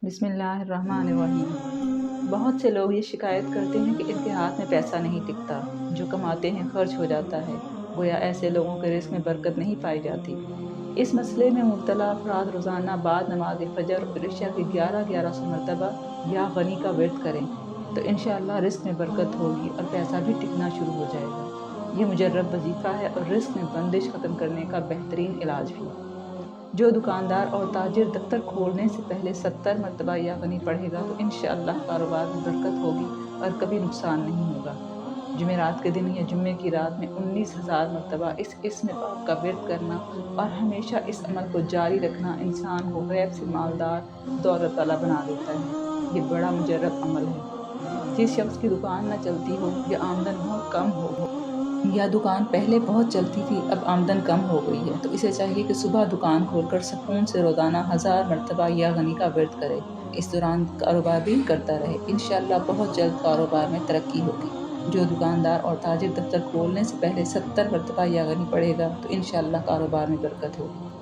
بسم اللہ الرحمن الرحیم۔ بہت سے لوگ یہ شکایت کرتے ہیں کہ ان کے ہاتھ میں پیسہ نہیں ٹکتا، جو کماتے ہیں خرچ ہو جاتا ہے، گویا ایسے لوگوں کے رزق میں برکت نہیں پائی جاتی۔ اس مسئلے میں مبتلا افراد روزانہ بعد نماز فجر اور عشاء کے 11 مرتبہ یا غنی کا ورد کریں تو انشاءاللہ رزق میں برکت ہوگی اور پیسہ بھی ٹکنا شروع ہو جائے گا۔ یہ مجرب وظیفہ ہے اور رزق میں بندش ختم کرنے کا بہترین علاج بھی۔ جو دکاندار اور تاجر دفتر کھولنے سے پہلے 70 مرتبہ یا غنی پڑھے گا تو انشاءاللہ کاروبار میں برکت ہوگی اور کبھی نقصان نہیں ہوگا۔ جمعرات کے دن یا جمعے کی رات میں 19,000 مرتبہ اس اسم پاک کا ورد کرنا اور ہمیشہ اس عمل کو جاری رکھنا انسان کو غیب سے مالدار دولت والا بنا دیتا ہے۔ یہ بڑا مجرب عمل ہے۔ جس شخص کی دکان نہ چلتی ہو یا آمدن بہت کم ہو یا دکان پہلے بہت چلتی تھی اب آمدن کم ہو گئی ہے تو اسے چاہیے کہ صبح دکان کھول کر سکون سے روزانہ 1000 مرتبہ یا غنی کا ورد کرے۔ اس دوران کاروبار بھی کرتا رہے، انشاءاللہ بہت جلد کاروبار میں ترقی ہوگی۔ جو دکاندار اور تاجر دفتر کھولنے سے پہلے 70 مرتبہ یا غنی پڑھے گا تو انشاءاللہ کاروبار میں برکت ہوگی۔